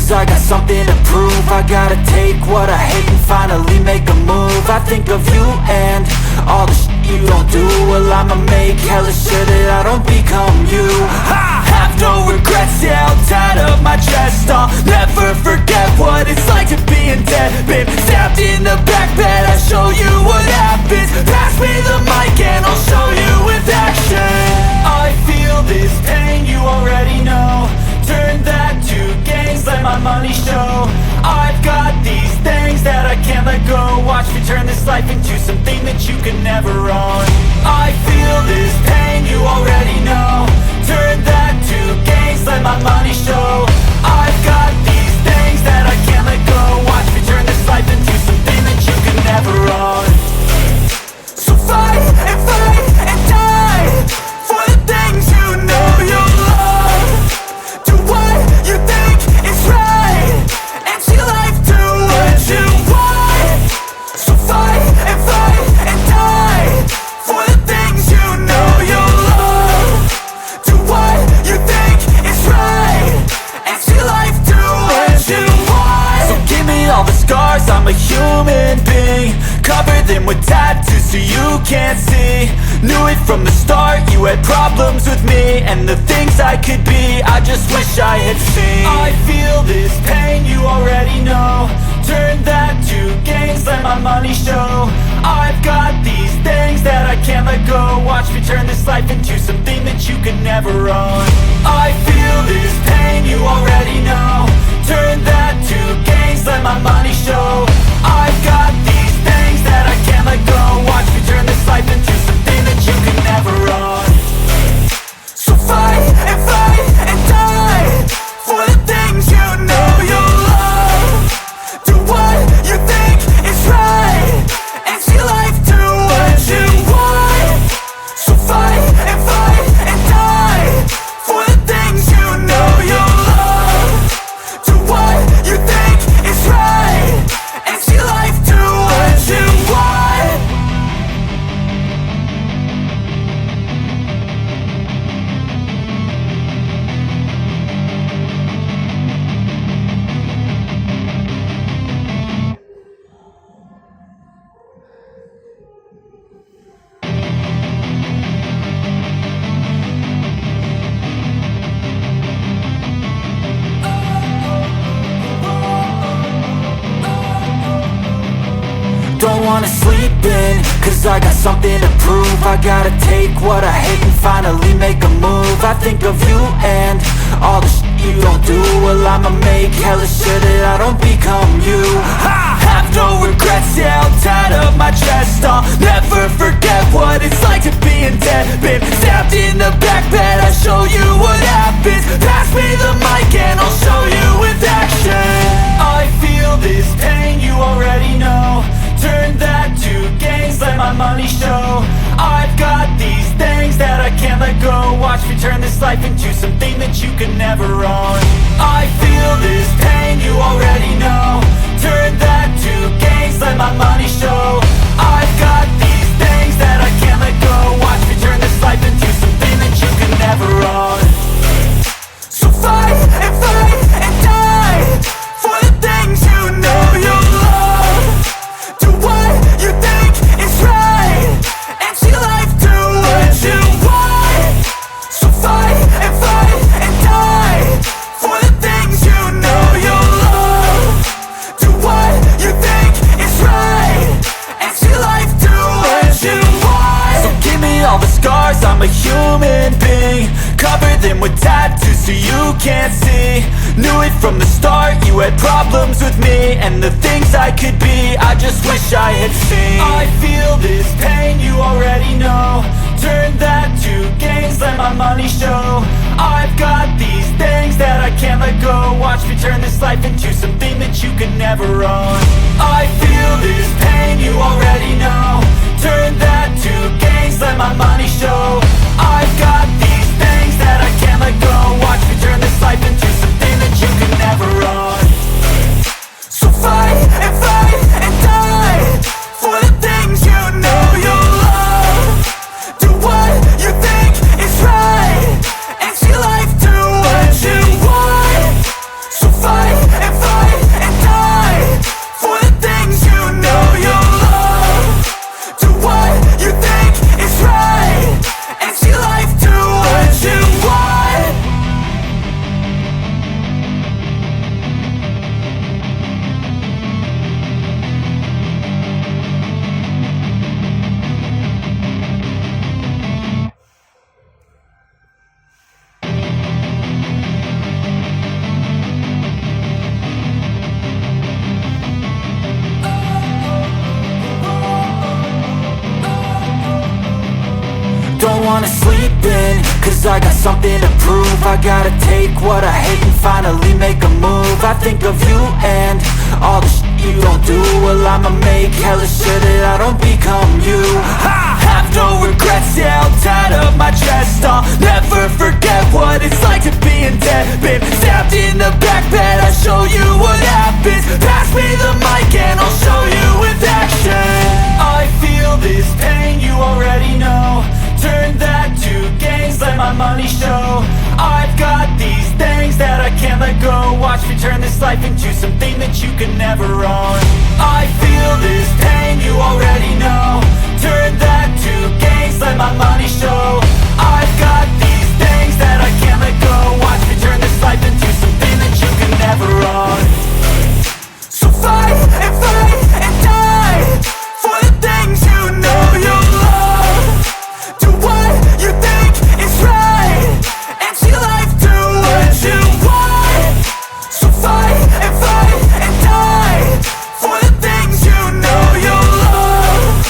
cause I got something to prove. I gotta take what I hate and finally make a move. I think of you and all the shit you don't do. Well, I'ma make hella sure that I don't become you. I have no regrets, yeah, I'll tie up my chest. I'll never forget what it's like to be in debt. Been stabbed in the back bed, I'll show you what happens. Pass me the mic and I'll show you with action. I feel this pain, you already know. Turn that to gains, let my money show. I've got these things that I can't let go. Watch me turn this life into something that you can never own. I feel this pain, you already know. Turn that to gains, let my money show. I've got these things that I can't let go. Watch me turn this life into something that you can never own. So fight and die for the things you know you love. Do what you think is right and see life do what you want. So fight and die for the things you know you love. Do what you think is right and see life do what you want. So give me all the scars, I'm a human being. Cover them with tattoos so you can't see. Knew it from the start, you had problems with me and the things I could be, I just wish I had seen. I feel this pain, you already know. Turn that to gains, let my money show. I've got these things that I can't let go. Watch me turn this life into something that you could never own. I feel this pain, you already know. Turn that to gains, let my money show. I've got these things that I can't let go. Watch me turn this life into something that you can never own. So fight and die for the things you know you love. Do what you think is right and see life do what you want. So fight and die for the things you know you love. Do what you think is right and see life do what you want. Don't wanna sleep in, cause I got something to prove. I gotta take what I hate and finally make a move. I think of you and all the shit you don't do. Well, I'ma make hella sure that I don't become you. I have no regrets, yeah, I'll tie up my chest. I'll never forget what it's like to be in debt. Been stabbed in the back bed, I'll show you what happens. Pass me the mic and I'll show you with action. I feel this pain, you already know. Turn that to gains, let my money show. I've got these things that I can't let go. Watch me turn this life into something that you can never own. I feel this pain, you already know. Turn that to gains, let my money show. I've got these things that I can't let go. Watch me turn this life into something that you can never own. So fight and die for the things you know you love. Do what you think is right and see life do what you want. So fight and die for the things you know you love. Do what you think is right and see life do what you want. So give me all the scars, I'm a human being. Cover them with tattoos so you can't see. Knew it from the start, you had problems with me and the things I could be, I just wish I had seen. I feel this pain, you already know. Turn that to gains, let my money show. I've got these things that I can't let go. Watch me turn this life into something that you can never own. I feel this pain, you already know. Turn that to gains, let my money show. I've got these things that I can't let go. Watch me turn this life into something that you can never own. So fight and die for the things you know you love. Do what you think is right and see life do what you want. So fight cause I got something to prove. I gotta take what I hate and finally make a move. I think of you and all the shit you don't do. Well, I'ma make hella sure that I don't become you. I have no regrets, yeah, I'll tie up my chest. I'll never forget what it's like to be in debt. Been stabbed in the back bed, I'll show you what happens. Pass me the mic and I'll show you with action. I feel this pain, you already know. Turn that to gains, let my money show. I've got these things that I can't let go. Watch me turn this life into something that you can never own. I feel this pain, you already know. Turn that to gains, let my money show. I've got these things that I can't let go. Watch me turn this life into something that you can never own. So fight and die for the things you know you love. Do what you think is right and see life do what you want. So fight and die for the things you know you love.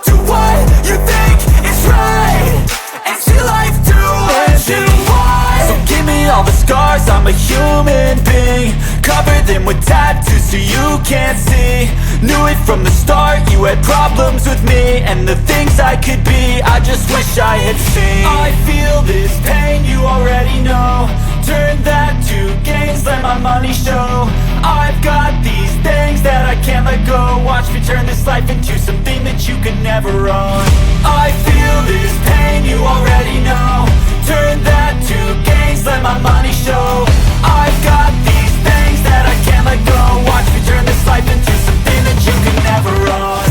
Do what you think is right and see life do what you want. So give me all the scars, I'm a human being. Cover them with tattoos so you can't see. Knew it from the start, you had problems with me and the things I could be, I just wish I had seen. I feel this pain, you already know. Turn that to gains, let my money show. I've got these things that I can't let go. Watch me turn this life into something that you can never own. I feel this pain, you already know. Turn that to gains, let my money show. I've got these things that I can't let go. Watch me turn this life into something that you can never own.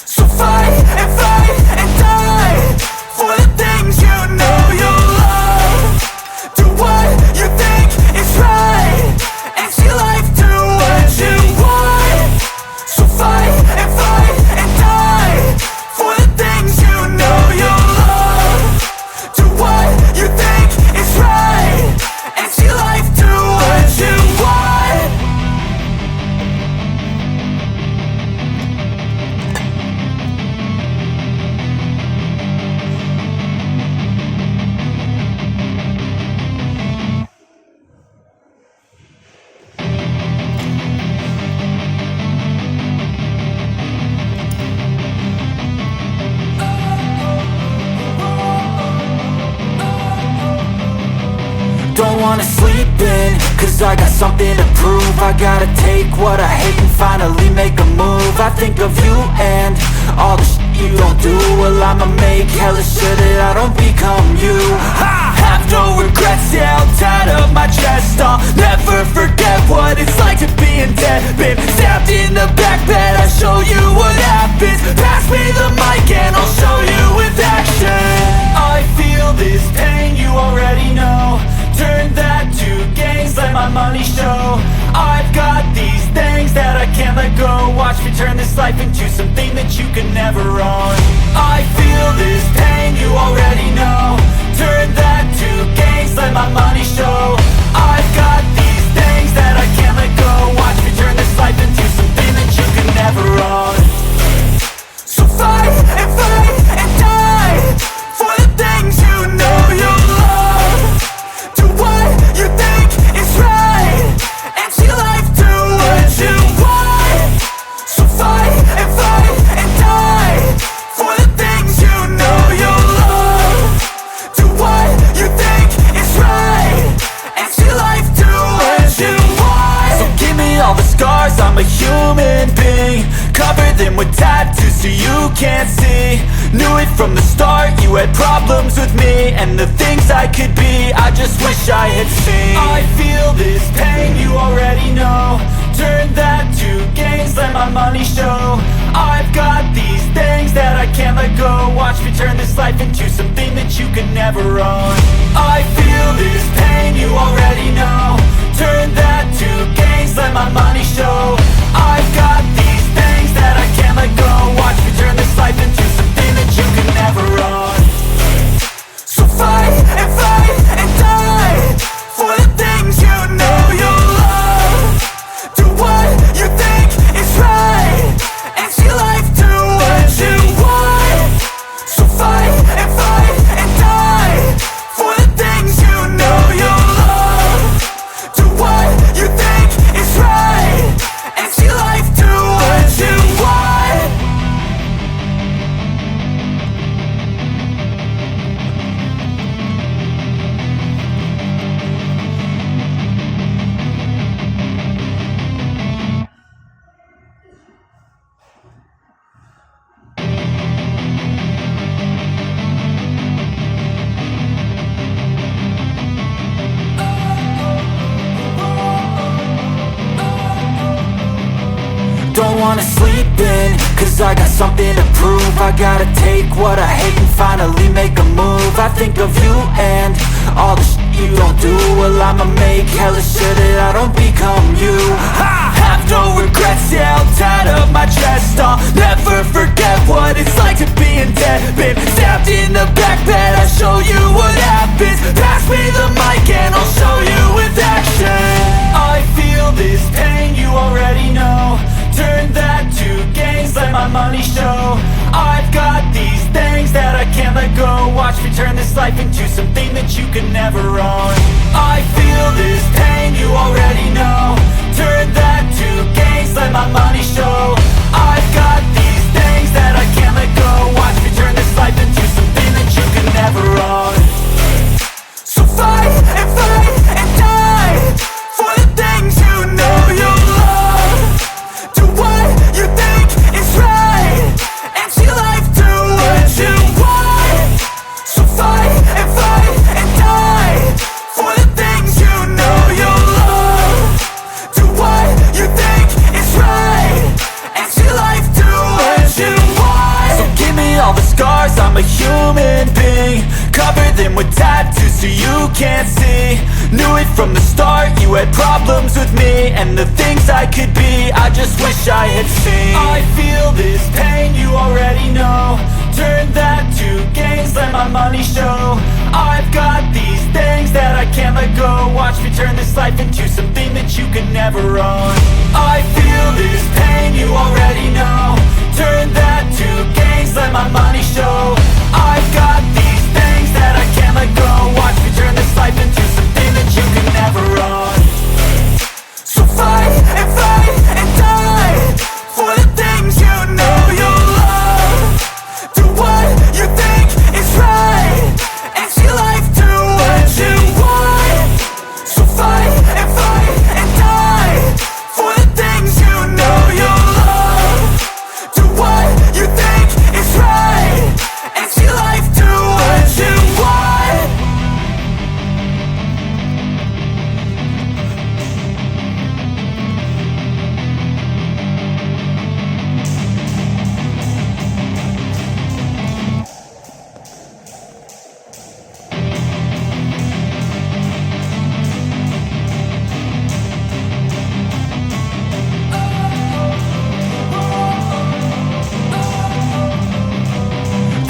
So fight and die for the things you know you love. Do what you think is right and see life do what you want. So fight and die for the things you know you love. Do what you think is right and see life do what you want. Don't wanna sleep in, cause I got something to prove. I gotta take what I hate and finally make a move. I think of you and all the shit you don't do. Well, I'ma make hella sure that I don't become you. I have no regrets, yeah, I'll tie up my chest. I'll never forget what it's like to be in debt. Been stabbed in the back bed, I'll show you what happens. Pass me the mic and I'll show you with action. I feel this pain, you already know. Turn that to gains, let my money show. I've got these things that I can't let go. Watch me turn this life into something that you can never own. I feel this pain, you already know. Turn that to gains, let my money show. I've got these things that I can't let go. Watch me turn this life into something that you can never own. So fight and die for the things you know you love. Do what you think is right and see life do what you want. So fight and die for the things you know you love. Do what you think is right and see life do what you want. So give me all the scars, I'm a human being. Cover them with tattoos so you can't see. Knew it from the start, you had problems with me and the things I could be, I just wish I had seen. I feel this pain, you already know. Turn that to gains, let my money show. I've got these things that I can't let go. Watch me turn this life into something that you can never own. I feel this pain, you already know. Turn that to gains, let my money show. I've got these things that I can't let go. Watch me turn this life into something that you can never own. So fight and die for the things you know you love. Do what you think is right and see life do what you want. So fight and die Don't wanna sleep in, cause I got something to prove. I gotta take what I hate and finally make a move. I think of you and all the shit you don't do. Well, I'ma make hella sure that I don't become you. I have no regrets, yeah, I'll tie up my chest. I'll never forget what it's like to be in debt. Been stabbed in the back bed, I'll show you what happens. Pass me the mic and I'll show you with action. I feel this pain, you already know. Turn that to gains, let my money show. I've got these things that I can't let go. Watch me turn this life into something that you can never own. I feel this pain, you already know. Turn that to gains, let my money show. I've got these things that I can't let go. Watch me turn this life into something that you can never own. So fight and die for the things you know you love. Do what you think is right and see life do what you want. So fight and die for the things you know you love. Do what you think is right and see life do what you want. So give me all the scars, I'm a human being. Cover them with tattoos so you can't see. Knew it from the start, you had problems with me and the things I could be, I just wish I had seen. I feel this pain, you already know. Turn that to gains, let my money show. I've got these things that I can't let go. Watch me turn this life into something that you can never own. I feel this pain, you already know. Turn that to gains, let my money show. I've got these things that I can't let go. Watch me turn this life into something that you can never own. So fight and die for the things you know you love. Do what you think is right and see life do what you want. So fight and die for the things you know you love. Do what you think is right and see life do what you want.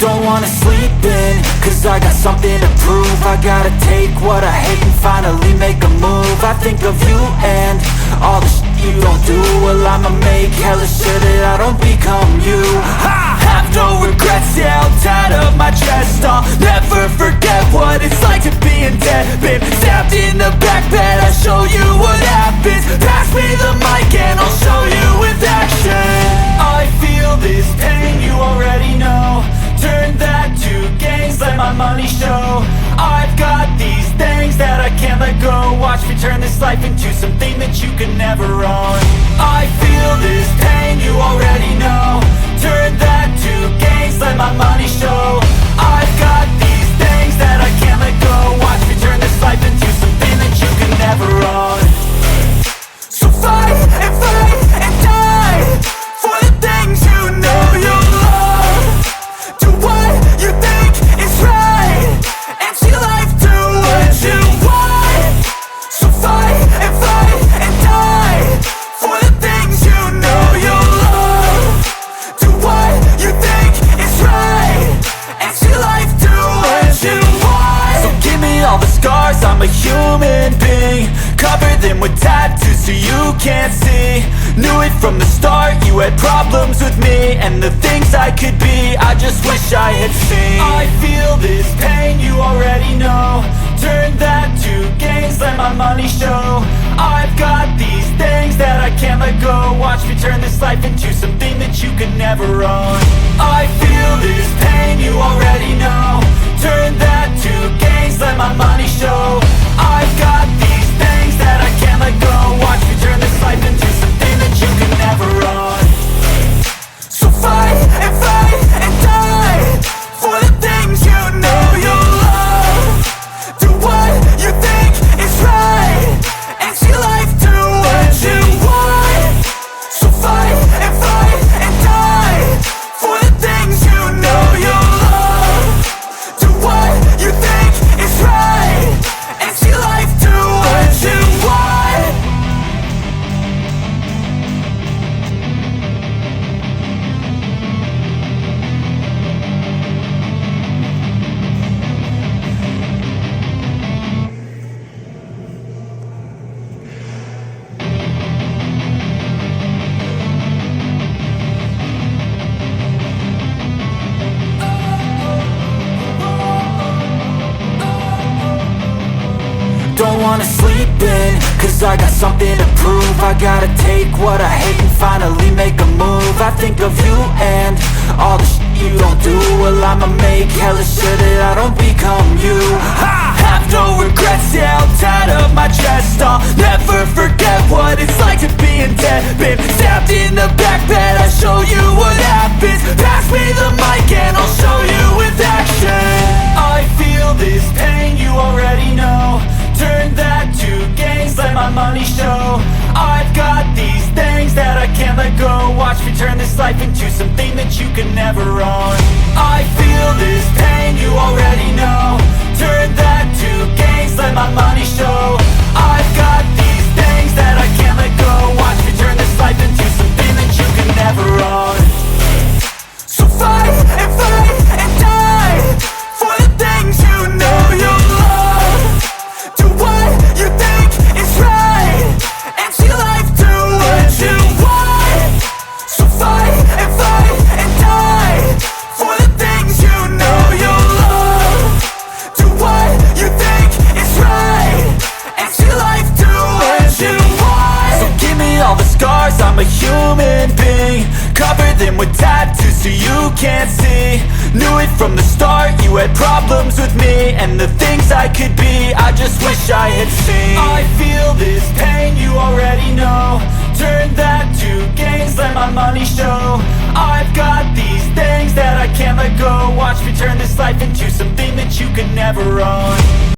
Don't wanna sleep in, cause I got something to prove. I gotta take what I hate and finally make a move. I think of you and all the shit you don't do. Well, I'ma make hella sure that I don't become you. I have no regrets, yeah, I'll tie up my chest. I'll never forget what it's like to be in debt. Been stabbed in the back bed, I'll show you what happens. Pass me the mic and I'll show you with action. I feel this pain, you already know. Turn that to gains, let my money show. I've got these things that I can't let go. Watch me turn this life into something that you can never own. I feel this pain, you already know. Turn that to gains, let my money show. I've got these things that I can't let go. Watch me turn this life into something that you can never own. So fight and die for the things you know you love. Do what you think is right and see life do what you want. So fight and die for the things you know you love. Do what you think is right and see life do what you want. So give me all the scars, I'm a human being. Cover them with tattoos so you can't see. Knew it from the start, you had problems with me and the things I could be, I just wish I had seen. I feel this pain, you already know. Turn that to gains, let my money show. I've got these things that I can't let go. Watch me turn this life into something that you can never own. I feel this pain, you already know. Turn that to gains, let my money show. I've got these things that I can't let go. Watch me turn this life into something that you can never own. So fight and die for the things you know you love. Do what you think is right and see life do what you want. So fight wanna sleep in, cause I got something to prove. I gotta take what I hate and finally make a move. I think of you and all the shit you don't do. Well, I'ma make hella sure that I don't become you. I have no regrets, yeah, I'll tie up my chest. I'll never forget what it's like to be in debt. Been stabbed in the back bed, I'll show you what happens. Pass me the mic and I'll show you with action. I feel this pain, you already know. Turn that to gains, let my money show. I've got these things that I can't let go. Watch me turn this life into something that you can never own. I feel this pain, you already know. Turn that to gains, let my money show. I've got these things that I can't let go. Watch me turn this life into something that you can never own. So fight and die for the things you know you love. Do what you think is right and see life do what you want. So fight and die for the things you know you love. Do what you think is right and see life do what you want. So give me all the scars, I'm a human being. Cover them with tattoos so you can't see. Knew it from the start, you had problems with me and the things I could be, I just wish I had seen. I feel this pain, you already know. Turn that to gains, let my money show. I've got these things that I can't let go. Watch me turn this life into something that you can never own.